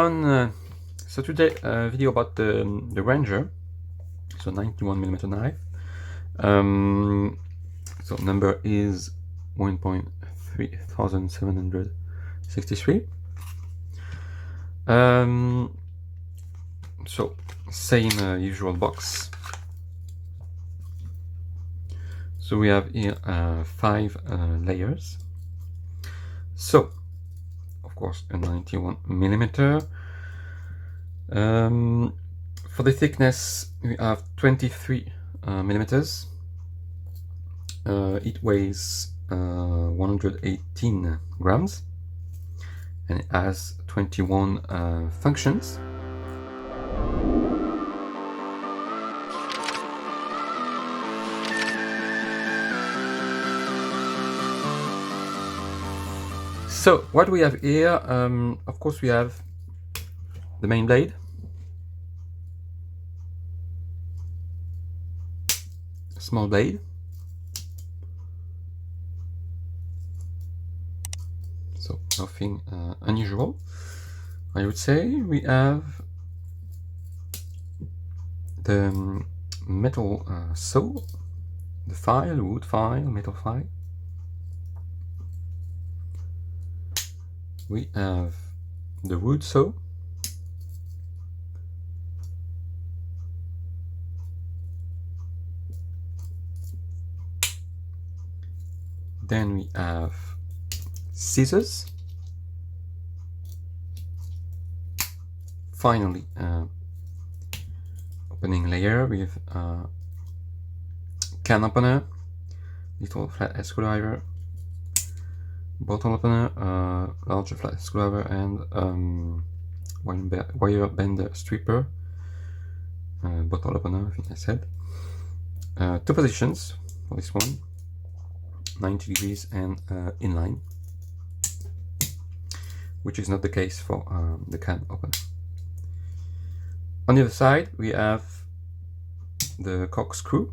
So today a video about the Ranger, so 91mm knife. So number is 1.3763. So same usual box. So we have here 5 layers. So of course a 91mm. For the thickness we have 23 millimeters. It weighs 118 grams and it has 21 functions. So what we have here, of course we have the main blade, a small blade, so nothing unusual. I would say we have the metal saw, the file, wood file, metal file. We have the wood saw, then we have scissors, finally opening layer with can opener, little flathead screwdriver, bottle opener, larger flat screwdriver, and wire bender stripper, bottle opener, I think I said. 2 positions for this one, 90 degrees and inline, which is not the case for the can opener. On the other side we have the corkscrew,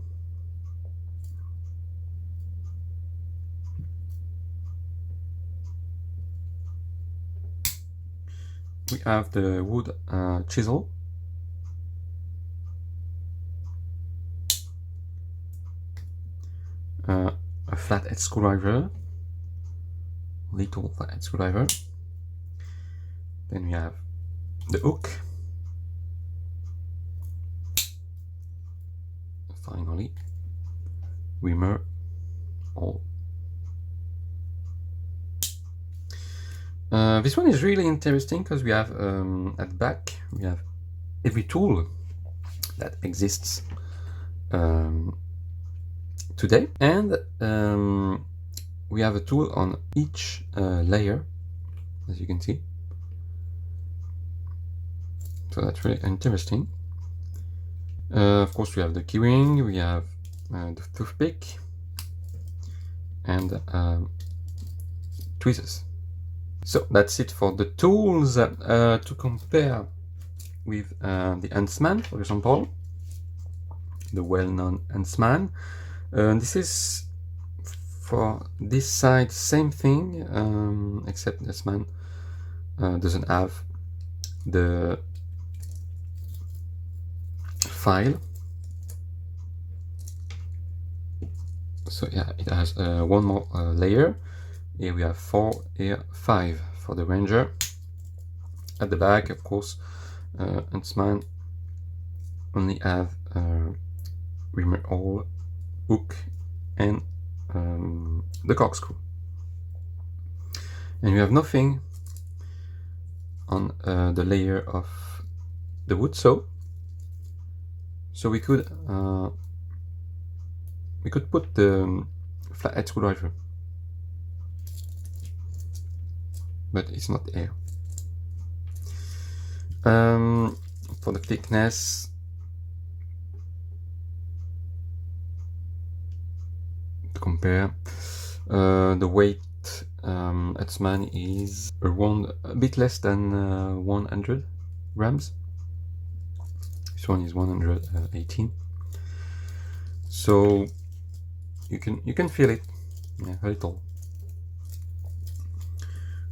we have the wood chisel, a flathead screwdriver, little flathead screwdriver, then we have the hook, finally reamer all. This one is really interesting because we have at the back we have every tool that exists today, and we have a tool on each layer, as you can see. So that's really interesting. Of course we have the keyring, we have the toothpick, and tweezers. So that's it for the tools. To compare with the Huntsman, for example, the well-known Huntsman. This is for this side, same thing, except this man doesn't have the file. So yeah, it has one more layer. Here we have 4, here 5 for the Ranger. At the back, of course, Huntsman only have reamer all, hook, and the corkscrew. And you have nothing on the layer of the wood saw. So we could put the flathead screwdriver, but it's not there. For the thickness, to compare, the weight Huntsman is around a bit less than 100 grams. This one is 118. So you can feel it, yeah, a little.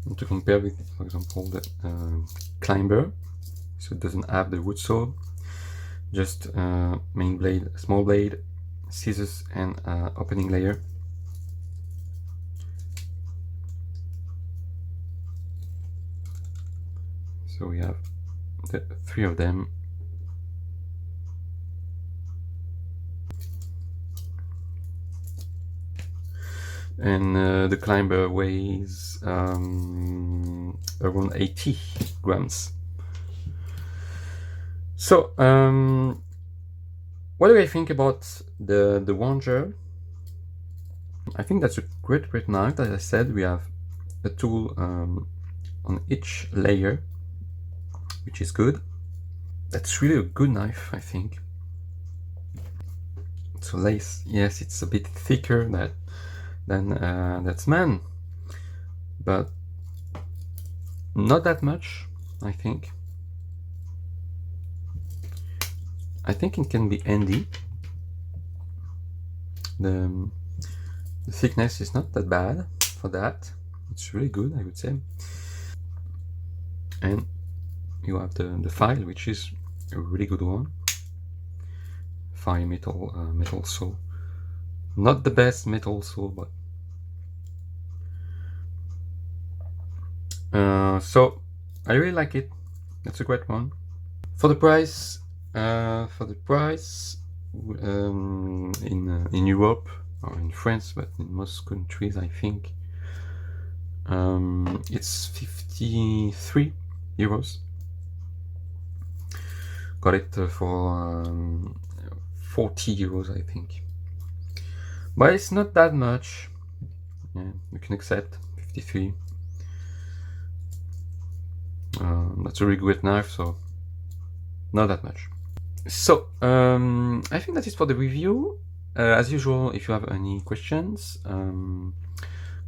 And to compare with, for example, the climber, so it doesn't have the wood saw, just main blade, small blade, scissors, and opening layer. So we have the 3 of them. And the climber weighs around 80 grams. So what do I think about the Wanger? I think that's a great knife. As I said, we have a tool on each layer, which is good. That's really a good knife, I think. So lace, yes, it's a bit thicker than Huntsman, but not that much, I think. I think it can be handy. The thickness is not that bad for that. It's really good, I would say. And you have the file, which is a really good one. Fine metal saw. Not the best metal saw, but so I really like it. That's a great one. For the price, in Europe or in France, but in most countries, I think it's 53 euros. Got it for 40 euros, I think. But it's not that much. Yeah, you can accept 53. That's a really great knife, so not that much. So I think that is for the review. As usual, if you have any questions,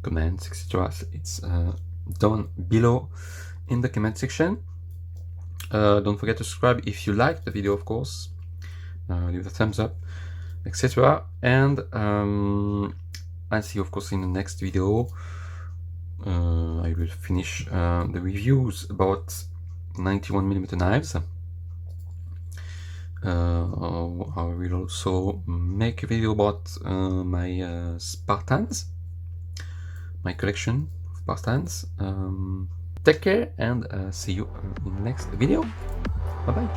comments, etc., it's down below in the comment section. Don't forget to subscribe if you liked the video, of course. Leave a thumbs up, etc. And I'll see you, of course, in the next video. I will finish the reviews about 91mm knives. I will also make a video about my Spartans, my collection of Spartans. Take care and see you in the next video. Bye bye.